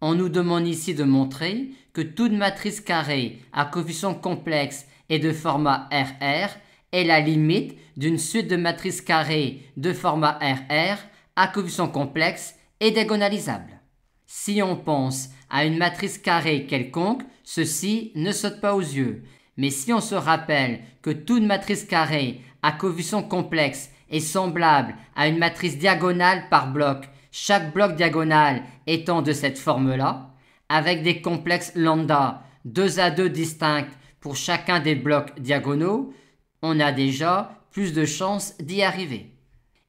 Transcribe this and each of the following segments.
On nous demande ici de montrer que toute matrice carrée à coefficient complexe et de format RR est la limite d'une suite de matrices carrées de format RR à coefficient complexe et diagonalisable. Si on pense à une matrice carrée quelconque, ceci ne saute pas aux yeux. Mais si on se rappelle que toute matrice carrée à coefficient complexe est semblable à une matrice diagonale par bloc, chaque bloc diagonal étant de cette forme-là, avec des complexes lambda 2 à 2 distincts pour chacun des blocs diagonaux, on a déjà plus de chances d'y arriver.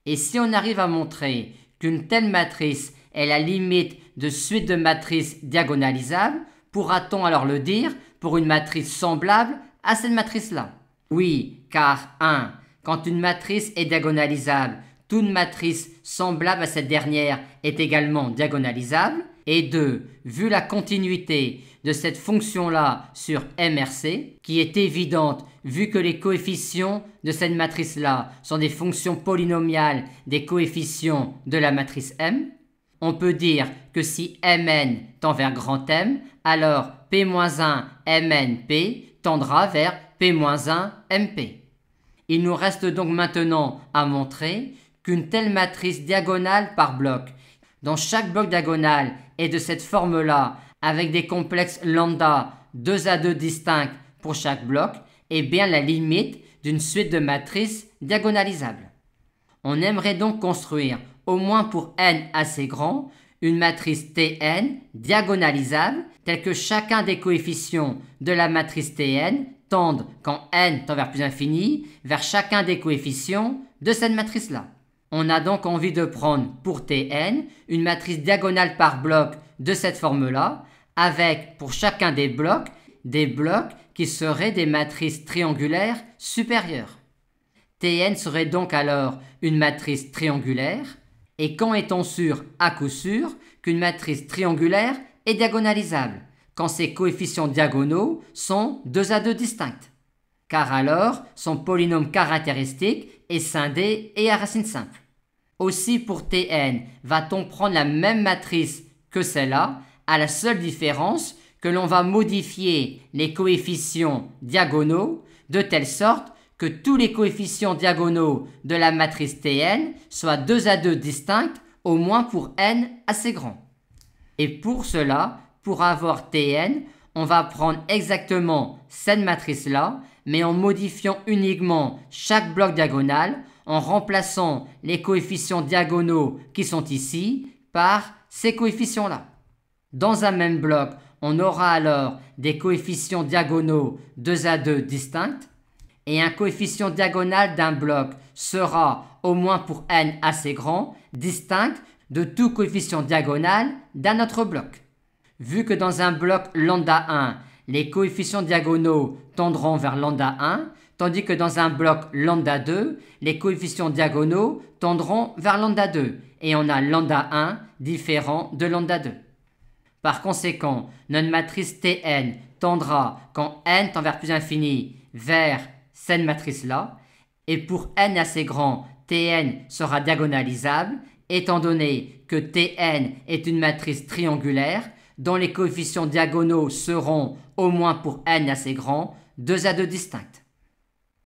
Et si on arrive à montrer qu'une telle matrice est la limite de suite de matrices diagonalisables, pourra-t-on alors le dire pour une matrice semblable à cette matrice-là? Oui, car 1. Quand une matrice est diagonalisable, toute matrice semblable à cette dernière est également diagonalisable. Et 2. Vu la continuité de cette fonction-là sur MRC, qui est évidente vu que les coefficients de cette matrice-là sont des fonctions polynomiales des coefficients de la matrice M, on peut dire que si Mn tend vers grand M, alors P-1 MnP tendra vers P-1 MP. Il nous reste donc maintenant à montrer qu'une telle matrice diagonale par bloc, dont chaque bloc diagonal est de cette forme-là, avec des complexes lambda 2 à 2 distincts pour chaque bloc, est bien la limite d'une suite de matrices diagonalisables. On aimerait donc construire, au moins pour n assez grand, une matrice Tn diagonalisable, telle que chacun des coefficients de la matrice Tn tendent, quand n tend vers plus infini, vers chacun des coefficients de cette matrice-là. On a donc envie de prendre pour Tn une matrice diagonale par bloc de cette forme-là, avec pour chacun des blocs qui seraient des matrices triangulaires supérieures. Tn serait donc alors une matrice triangulaire, et quand est-on sûr, à coup sûr, qu'une matrice triangulaire est diagonalisable? Quand ses coefficients diagonaux sont 2 à 2 distincts. Car alors, son polynôme caractéristique est scindé et à racine simple. Aussi pour Tn, va-t-on prendre la même matrice que celle-là, à la seule différence que l'on va modifier les coefficients diagonaux de telle sorte que tous les coefficients diagonaux de la matrice Tn soient 2 à 2 distincts, au moins pour n assez grand. Et pour cela, pour avoir Tn, on va prendre exactement cette matrice-là, mais en modifiant uniquement chaque bloc diagonal, en remplaçant les coefficients diagonaux qui sont ici par ces coefficients-là. Dans un même bloc, on aura alors des coefficients diagonaux 2 à 2 distincts, et un coefficient diagonal d'un bloc sera, au moins pour n assez grand, distinct de tout coefficient diagonal d'un autre bloc. Vu que dans un bloc lambda 1, les coefficients diagonaux tendront vers lambda 1, tandis que dans un bloc lambda 2, les coefficients diagonaux tendront vers lambda 2, et on a lambda 1 différent de lambda 2. Par conséquent, notre matrice Tn tendra, quand n tend vers plus infini, vers cette matrice-là, et pour n assez grand, Tn sera diagonalisable, étant donné que Tn est une matrice triangulaire, dont les coefficients diagonaux seront, au moins pour n assez grand, 2 à 2 distincts.